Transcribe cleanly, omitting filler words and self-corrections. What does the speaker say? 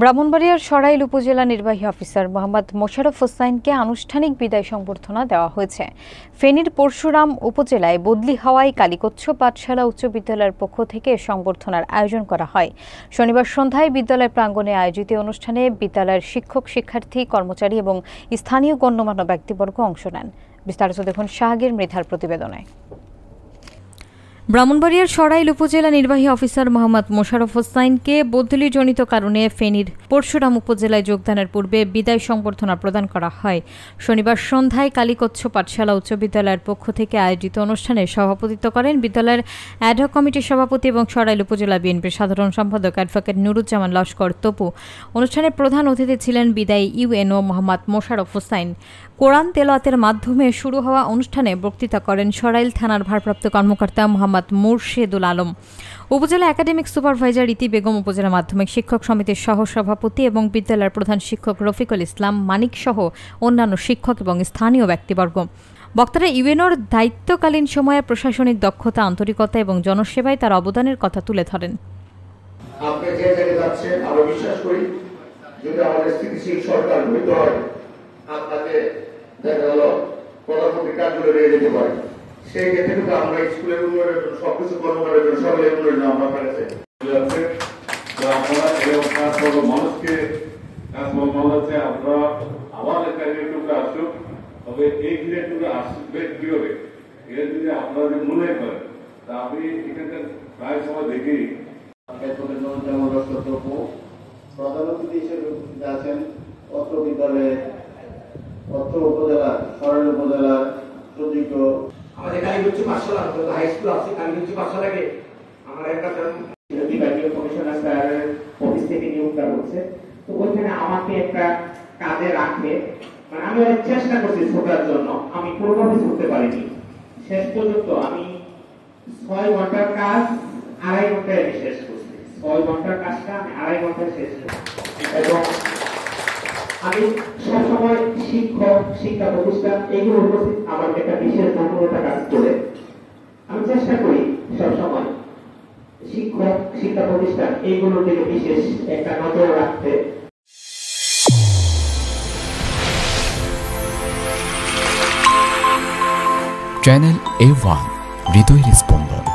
ব্রাহ্মণবাড়িয়ার সরাইল উপজেলা নির্বাহী অফিসার মোহাম্মদ মোশাররফ হোসাইনকে আনুষ্ঠানিক বিদায় সংবর্ধনা দেওয়া হয়েছে। ফেনীর পরশুরাম উপজেলায় বদলি হওয়ায় কালীকচ্ছ পাঠশালা উচ্চ বিদ্যালয়ের পক্ষ থেকে সংবর্ধনার আয়োজন করা হয়। শনিবার সন্ধ্যায় বিদ্যালয় প্রাঙ্গণে আয়োজিত অনুষ্ঠানে বিদ্যালয়ের শিক্ষক, শিক্ষার্থী, কর্মচারী এবং স্থানীয় গণ্যমান্য ব্যক্তিবর্গ অংশ নেন। বিস্তারিত দেখুন শাহগীর মৃধার প্রতিবেদনে। ব্রাহ্মণবাড়িয়ার সরাইল উপজেলা নির্বাহী অফিসার মোহাম্মদ মোশাররফ হোসাইনকে বদলিজনিত কারণে ফেনীর পরশুরাম উপজেলায় যোগদানের পূর্বে বিদায় সংবর্ধনা প্রদান করা হয়। শনিবার সন্ধ্যায় কালীকচ্ছ পাঠশালা উচ্চ বিদ্যালয়ের পক্ষ থেকে আয়োজিত অনুষ্ঠানে সভাপতিত্ব করেন বিদ্যালয়ের অ্যাডহক কমিটির সভাপতি এবং সরাইল উপজেলা বিএনপির সাধারণ সম্পাদক অ্যাডভোকেট নুরুজ্জামান লস্কর তপু। অনুষ্ঠানে প্রধান অতিথি ছিলেন বিদায়ী ইউএনও মোহাম্মদ মোশাররফ হোসাইন। কোরআন তেলাওয়াতের মাধ্যমে শুরু হওয়া অনুষ্ঠানে বক্তৃতা করেন সরাইল থানার ভারপ্রাপ্ত কর্মকর্তা মোহাম্মদ মুর্শেদুল আলম, উপজেলা একাডেমিক সুপারভাইজার ইতি বেগম, উপজেলা মাধ্যমিক শিক্ষক সমিতির সহসভাপতি এবং বিদ্যালয়ের প্রধান শিক্ষক রফিকুল ইসলাম মানিক সহ অন্যান্য শিক্ষক এবং স্থানীয় ব্যক্তিবর্গ। বক্তারা ইউএনওর দায়িত্বকালীন সময়ে প্রশাসনিক দক্ষতা, আন্তরিকতা এবং জনসেবায় তার অবদানের কথা তুলে ধরেন। আপনি যে জায়গায় যাচ্ছেন, আমরা বিশ্বাস করি যদি আমাদের স্থিতিশীল সরকার গঠিত হয়, আপনাকে দেখা গেল প্রধানমন্ত্রী কার্যালয়ে নিয়ে যেতে পারে। সেই ক্ষেত্রে কিন্তু আমরা স্কুলের উন্নয়নের জন্য সবকিছু কর্মকাণ্ডের জন্য সকলের উন্নয়নের আমরা পেরেছি। মানুষকে আমরা আমাদের ক্যারিয়ারটুকু আসুক, তবে এই ক্যারিয়ারটুকু আসবে কিভাবে এটা যদি আপনারা যদি মনে করেন, তা আমি এখানকার প্রায় সময় দেখি প্রধান অতিথি হিসেবে উপস্থিত আছেন অত্র বিদ্যালয়ে, অত্র উপজেলা, সরাইল উপজেলা সুযোগ্য আমাদের কালীগঞ্জ পাঠশালা হাই স্কুল আছে। কালীগঞ্জ পাঠশালাকে আমার একটা বিভাগীয় কমিশনার স্যারের অফিস থেকে নিয়োগ দেওয়া হচ্ছে। তো ওইখানে আমাকে একটা কাজে রাখে, মানে আমি অনেক চেষ্টা করছি ছোটার জন্য, আমি কোনোভাবে ছুটতে পারিনি। শেষ পর্যন্ত আমি 6 ঘন্টার কাজ 2.5 ঘন্টায় আমি শেষ করছি। 6 ঘন্টার কাজটা আমি 2.5 ঘন্টায় শেষ করছি। এবং আমি সবসময় শিক্ষক, শিক্ষা প্রতিষ্ঠান এইগুলোর প্রতি আমার একটা বিশেষ গম্ভীরতা কাজ করে আমি চেষ্টা করি সবসময় শিক্ষক, শিক্ষা প্রতিষ্ঠান এইগুলোর দিকে বিশেষ একটা নজর রাখতে। চ্যানেল A1 হৃদয়ের স্পন্দন।